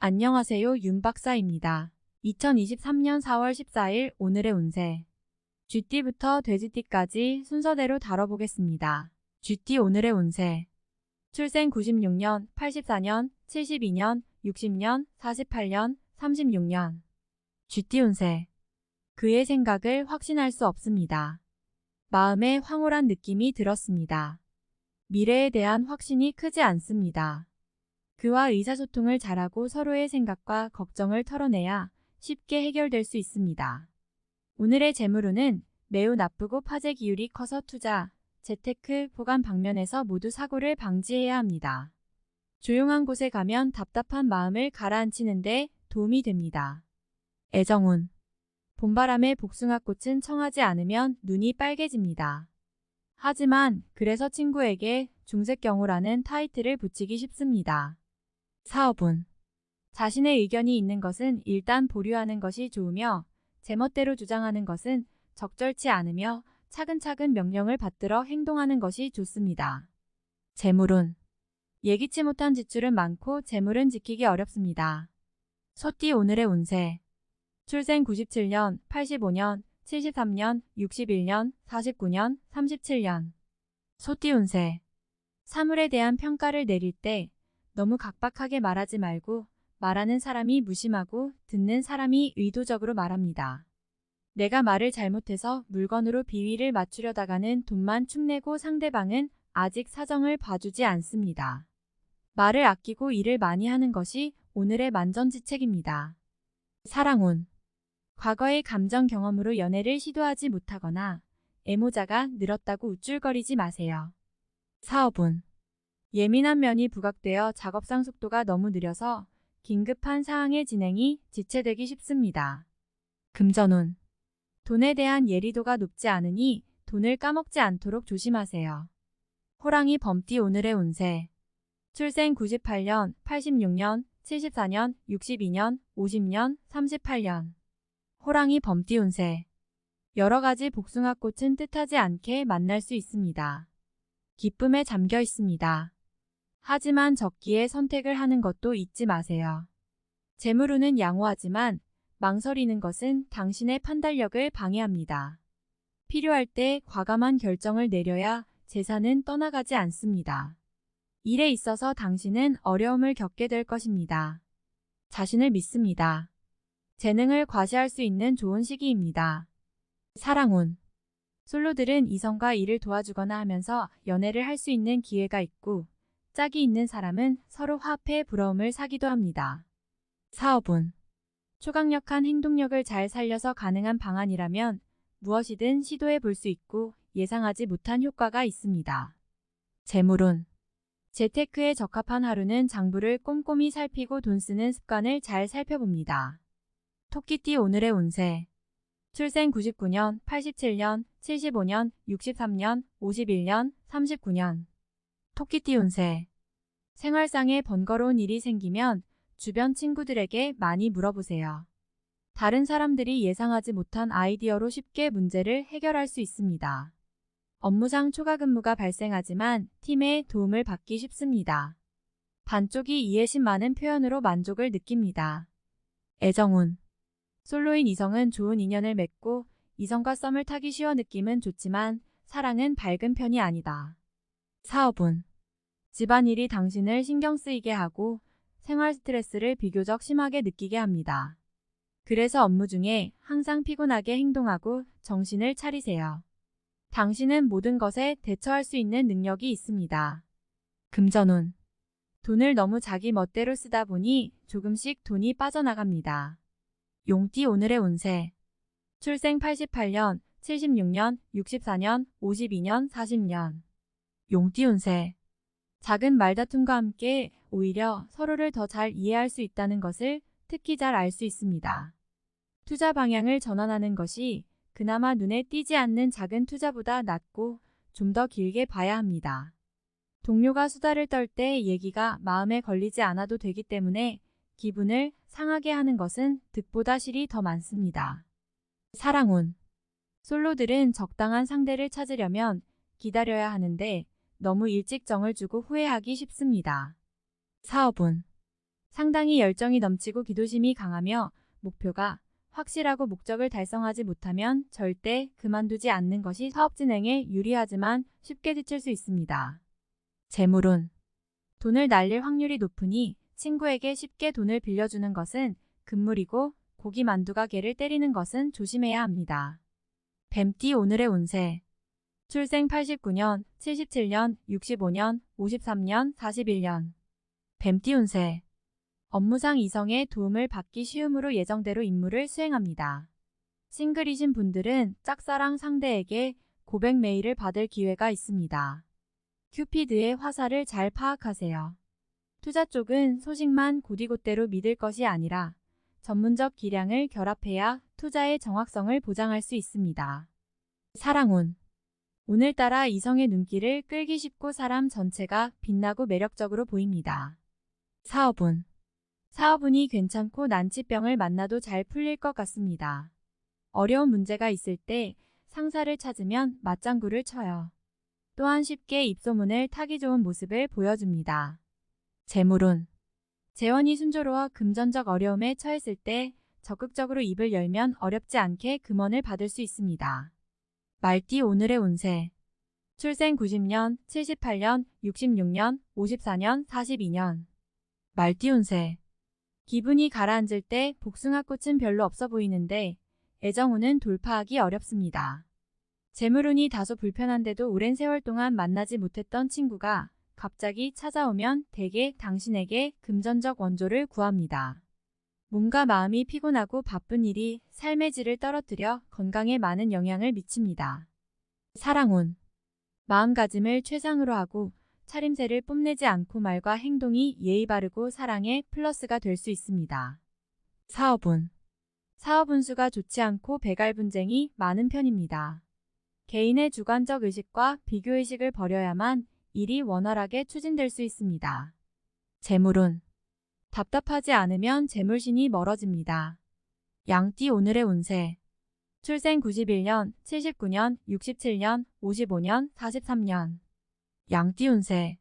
안녕하세요, 윤 박사입니다. 2023년 4월 14일 오늘의 운세. 쥐띠부터 돼지띠까지 순서대로 다뤄보겠습니다. 쥐띠 오늘의 운세. 출생 96년, 84년, 72년, 60년, 48년, 36년. 쥐띠 운세. 그의 생각을 확신할 수 없습니다. 마음에 황홀한 느낌이 들었습니다. 미래에 대한 확신이 크지 않습니다. 그와 의사소통을 잘하고 서로의 생각과 걱정을 털어내야 쉽게 해결될 수 있습니다. 오늘의 재물운은 매우 나쁘고 파재 기울이 커서 투자, 재테크, 보관 방면에서 모두 사고를 방지해야 합니다. 조용한 곳에 가면 답답한 마음을 가라앉히는 데 도움이 됩니다. 애정운. 봄바람에 복숭아꽃은 청하지 않으면 눈이 빨개집니다. 하지만 그래서 친구에게 중색경우라는 타이틀을 붙이기 쉽습니다. 사업운. 자신의 의견이 있는 것은 일단 보류하는 것이 좋으며 제멋대로 주장하는 것은 적절치 않으며 차근차근 명령을 받들어 행동하는 것이 좋습니다. 재물운. 예기치 못한 지출은 많고 재물은 지키기 어렵습니다. 소띠 오늘의 운세. 출생 97년, 85년, 73년, 61년, 49년, 37년. 소띠 운세. 사물에 대한 평가를 내릴 때 너무 각박하게 말하지 말고 말하는 사람이 무심하고 듣는 사람이 의도적으로 말합니다. 내가 말을 잘못해서 물건으로 비위를 맞추려다가는 돈만 축내고 상대방은 아직 사정을 봐주지 않습니다. 말을 아끼고 일을 많이 하는 것이 오늘의 만전지책입니다. 사랑운. 과거의 감정 경험으로 연애를 시도하지 못하거나 애모자가 늘었다고 우쭐거리지 마세요. 사업운. 예민한 면이 부각되어 작업상 속도가 너무 느려서 긴급한 사항의 진행이 지체되기 쉽습니다. 금전운. 돈에 대한 예리도가 높지 않으니 돈을 까먹지 않도록 조심하세요. 호랑이 범띠 오늘의 운세. 출생 98년, 86년, 74년, 62년, 50년, 38년. 호랑이 범띠 운세. 여러 가지 복숭아꽃은 뜻하지 않게 만날 수 있습니다. 기쁨에 잠겨 있습니다. 하지만 적기에 선택을 하는 것도 잊지 마세요. 재물운은 양호하지만 망설이는 것은 당신의 판단력을 방해합니다. 필요할 때 과감한 결정을 내려야 재산은 떠나가지 않습니다. 일에 있어서 당신은 어려움을 겪게 될 것입니다. 자신을 믿습니다. 재능을 과시할 수 있는 좋은 시기입니다. 사랑운. 솔로들은 이성과 일을 도와주거나 하면서 연애를 할 수 있는 기회가 있고 짝이 있는 사람은 서로 화합해 부러움을 사기도 합니다. 사업운. 초강력한 행동력을 잘 살려서 가능한 방안이라면 무엇이든 시도해 볼 수 있고 예상하지 못한 효과가 있습니다. 재물운. 재테크에 적합한 하루는 장부를 꼼꼼히 살피고 돈 쓰는 습관을 잘 살펴봅니다. 토끼띠 오늘의 운세. 출생 99년, 87년, 75년, 63년, 51년, 39년. 토끼띠 운세. 생활상에 번거로운 일이 생기면 주변 친구들에게 많이 물어보세요. 다른 사람들이 예상하지 못한 아이디어로 쉽게 문제를 해결할 수 있습니다. 업무상 초과 근무가 발생하지만 팀의 도움을 받기 쉽습니다. 반쪽이 이해심 많은 표현으로 만족을 느낍니다. 애정운. 솔로인 이성은 좋은 인연을 맺고 이성과 썸을 타기 쉬워 느낌은 좋지만 사랑은 밝은 편이 아니다. 사업운. 집안일이 당신을 신경 쓰이게 하고 생활 스트레스를 비교적 심하게 느끼게 합니다. 그래서 업무 중에 항상 피곤하게 행동하고 정신을 차리세요. 당신은 모든 것에 대처할 수 있는 능력이 있습니다. 금전운. 돈을 너무 자기 멋대로 쓰다 보니 조금씩 돈이 빠져나갑니다. 용띠 오늘의 운세. 출생 88년, 76년, 64년, 52년, 40년. 용띠 운세. 작은 말다툼과 함께 오히려 서로를 더 잘 이해할 수 있다는 것을 특히 잘 알 수 있습니다. 투자 방향을 전환하는 것이 그나마 눈에 띄지 않는 작은 투자보다 낫고 좀 더 길게 봐야 합니다. 동료가 수다를 떨 때 얘기가 마음에 걸리지 않아도 되기 때문에 기분을 상하게 하는 것은 득보다 실이 더 많습니다. 사랑운. 솔로들은 적당한 상대를 찾으려면 기다려야 하는데 너무 일찍 정을 주고 후회하기 쉽습니다. 사업운. 상당히 열정이 넘치고 기도심이 강하며 목표가 확실하고 목적을 달성하지 못하면 절대 그만두지 않는 것이 사업 진행에 유리하지만 쉽게 지칠 수 있습니다. 재물운. 돈을 날릴 확률이 높으니 친구에게 쉽게 돈을 빌려주는 것은 금물이고 고기 만두가 개를 때리는 것은 조심해야 합니다. 뱀띠 오늘의 운세. 출생 89년, 77년, 65년, 53년, 41년. 뱀띠 운세. 업무상 이성의 도움을 받기 쉬움으로 예정대로 임무를 수행합니다. 싱글이신 분들은 짝사랑 상대에게 고백 메일을 받을 기회가 있습니다. 큐피드의 화살을 잘 파악하세요. 투자 쪽은 소식만 곧이곧대로 믿을 것이 아니라 전문적 기량을 결합해야 투자의 정확성을 보장할 수 있습니다. 사랑운. 오늘따라 이성의 눈길을 끌기 쉽고 사람 전체가 빛나고 매력적으로 보입니다. 사업운. 사업운이 괜찮고 난치병을 만나도 잘 풀릴 것 같습니다. 어려운 문제가 있을 때 상사를 찾으면 맞장구를 쳐요. 또한 쉽게 입소문을 타기 좋은 모습을 보여줍니다. 재물운. 재원이 순조로워 금전적 어려움에 처했을 때 적극적으로 입을 열면 어렵지 않게 금원을 받을 수 있습니다. 말띠 오늘의 운세. 출생 90년, 78년, 66년, 54년, 42년. 말띠 운세. 기분이 가라앉을 때 복숭아꽃은 별로 없어 보이는데 애정운은 돌파하기 어렵습니다. 재물운이 다소 불편한데도 오랜 세월 동안 만나지 못했던 친구가 갑자기 찾아오면 대개 당신에게 금전적 원조를 구합니다. 몸과 마음이 피곤하고 바쁜 일이 삶의 질을 떨어뜨려 건강에 많은 영향을 미칩니다. 사랑운. 마음가짐을 최상으로 하고 차림새를 뽐내지 않고 말과 행동이 예의 바르고 사랑에 플러스가 될 수 있습니다. 사업운. 사업 운수가 좋지 않고 배갈 분쟁이 많은 편입니다. 개인의 주관적 의식과 비교의식을 버려야만 일이 원활하게 추진될 수 있습니다. 재물운. 답답하지 않으면 재물신이 멀어집니다. 양띠 오늘의 운세. 출생 91년, 79년, 67년, 55년, 43년. 양띠 운세.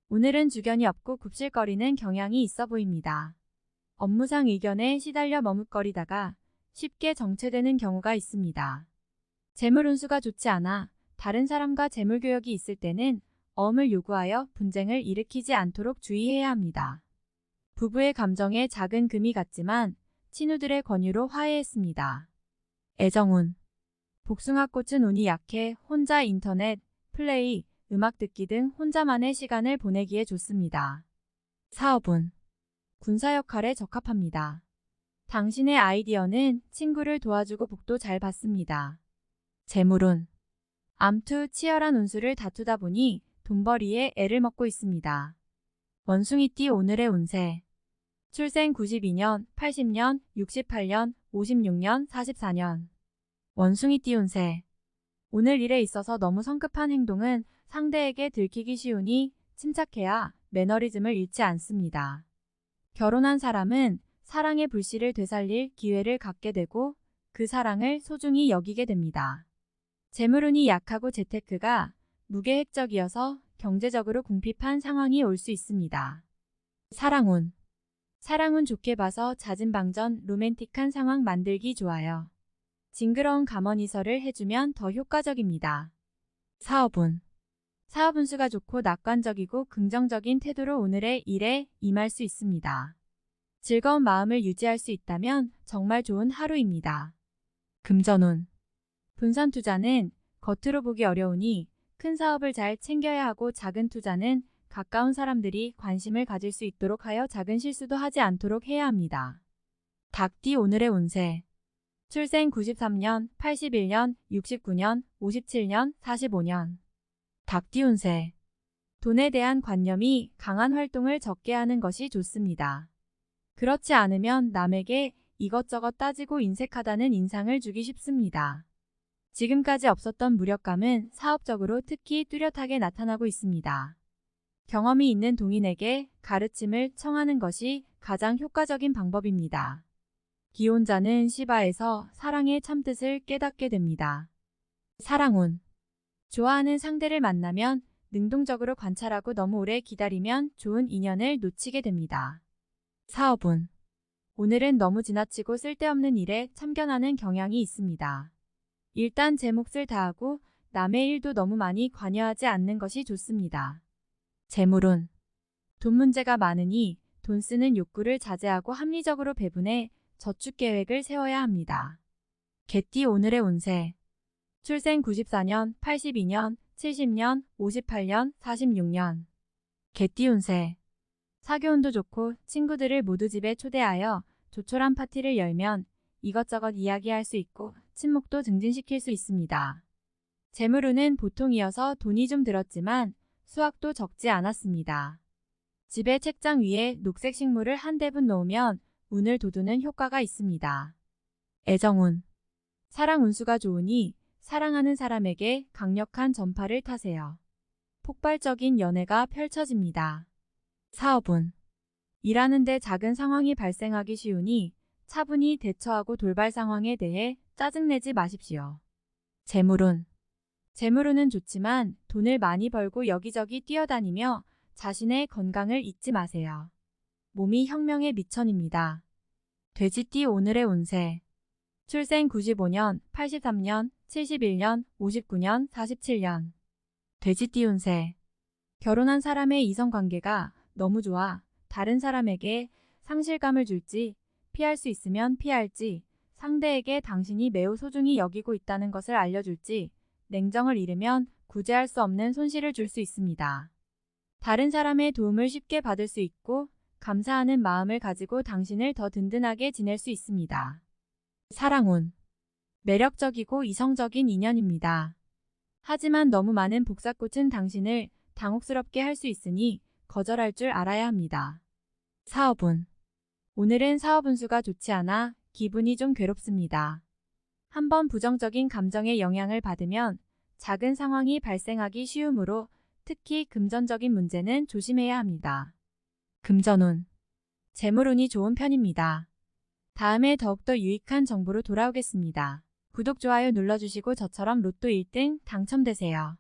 오늘은 주견이 없고 굽실거리는 경향이 있어 보입니다. 업무상 의견에 시달려 머뭇거리다가 쉽게 정체되는 경우가 있습니다. 재물 운수가 좋지 않아 다른 사람과 재물 교역이 있을 때는 어음을 요구하여 분쟁을 일으키지 않도록 주의해야 합니다. 부부의 감정에 작은 금이 갔지만 친구들의 권유로 화해했습니다. 애정운. 복숭아꽃은 운이 약해 혼자 인터넷, 플레이, 음악 듣기 등 혼자만의 시간을 보내기에 좋습니다. 사업운. 군사 역할에 적합합니다. 당신의 아이디어는 친구를 도와주고 복도 잘 받습니다. 재물운. 암투 치열한 운수를 다투다 보니 돈벌이에 애를 먹고 있습니다. 원숭이띠 오늘의 운세. 출생 92년, 80년, 68년, 56년, 44년. 원숭이띠 운세. 오늘 일에 있어서 너무 성급한 행동은 상대에게 들키기 쉬우니 침착해야 매너리즘을 잃지 않습니다. 결혼한 사람은 사랑의 불씨를 되살릴 기회를 갖게 되고 그 사랑을 소중히 여기게 됩니다. 재물운이 약하고 재테크가 무계획적이어서 경제적으로 궁핍한 상황이 올 수 있습니다. 사랑운. 사랑운 좋게 봐서 잦은 방전, 로맨틱한 상황 만들기 좋아요. 징그러운 감언이설을 해주면 더 효과적입니다. 사업운. 사업 운수가 좋고 낙관적이고 긍정적인 태도로 오늘의 일에 임할 수 있습니다. 즐거운 마음을 유지할 수 있다면 정말 좋은 하루입니다. 금전운. 분산 투자는 겉으로 보기 어려우니 큰 사업을 잘 챙겨야 하고 작은 투자는 가까운 사람들이 관심을 가질 수 있도록 하여 작은 실수도 하지 않도록 해야 합니다. 닭띠 오늘의 운세. 출생 93년, 81년, 69년, 57년, 45년. 닭띠 운세. 돈에 대한 관념이 강한 활동을 적게 하는 것이 좋습니다. 그렇지 않으면 남에게 이것저것 따지고 인색하다는 인상을 주기 쉽습니다. 지금까지 없었던 무력감은 사업적으로 특히 뚜렷하게 나타나고 있습니다. 경험이 있는 동인에게 가르침을 청하는 것이 가장 효과적인 방법입니다. 기혼자는 시바에서 사랑의 참뜻을 깨닫게 됩니다. 사랑운. 좋아하는 상대를 만나면 능동적으로 관찰하고 너무 오래 기다리면 좋은 인연을 놓치게 됩니다. 사업운. 오늘은 너무 지나치고 쓸데없는 일에 참견하는 경향이 있습니다. 일단 제 몫을 다하고 남의 일도 너무 많이 관여하지 않는 것이 좋습니다. 재물운. 돈 문제가 많으니 돈 쓰는 욕구를 자제하고 합리적으로 배분해 저축 계획을 세워야 합니다. 개띠 오늘의 운세. 출생 94년, 82년, 70년, 58년, 46년. 개띠 운세. 사교운도 좋고 친구들을 모두 집에 초대하여 조촐한 파티를 열면 이것저것 이야기할 수 있고 친목도 증진시킬 수 있습니다. 재물운은 보통이어서 돈이 좀 들었지만 수확도 적지 않았습니다. 집의 책장 위에 녹색 식물을 한 대분 놓으면 운을 돋우는 효과가 있습니다. 애정운. 사랑 운수가 좋으니 사랑하는 사람에게 강력한 전파를 타세요. 폭발적인 연애가 펼쳐집니다. 사업운. 일하는데 작은 상황이 발생하기 쉬우니 차분히 대처하고 돌발 상황에 대해 짜증내지 마십시오. 재물운. 재물운은 좋지만 돈을 많이 벌고 여기저기 뛰어다니며 자신의 건강을 잊지 마세요. 몸이 혁명의 미천입니다. 돼지띠 오늘의 운세. 출생 95년, 83년, 71년, 59년, 47년. 돼지띠 운세. 결혼한 사람의 이성관계가 너무 좋아 다른 사람에게 상실감을 줄지, 피할 수 있으면 피할지, 상대에게 당신이 매우 소중히 여기고 있다는 것을 알려줄지, 냉정을 잃으면 구제할 수 없는 손실을 줄 수 있습니다. 다른 사람의 도움을 쉽게 받을 수 있고 감사하는 마음을 가지고 당신을 더 든든하게 지낼 수 있습니다. 사랑운. 매력적이고 이성적인 인연입니다. 하지만 너무 많은 복사꽃은 당신을 당혹스럽게 할 수 있으니 거절할 줄 알아야 합니다. 사업운. 오늘은 사업 운수가 좋지 않아 기분이 좀 괴롭습니다. 한번 부정적인 감정의 영향을 받으면 작은 상황이 발생하기 쉬우므로 특히 금전적인 문제는 조심해야 합니다. 금전운. 재물운이 좋은 편입니다. 다음에 더욱더 유익한 정보로 돌아오겠습니다. 구독, 좋아요 눌러주시고 저처럼 로또 1등 당첨되세요.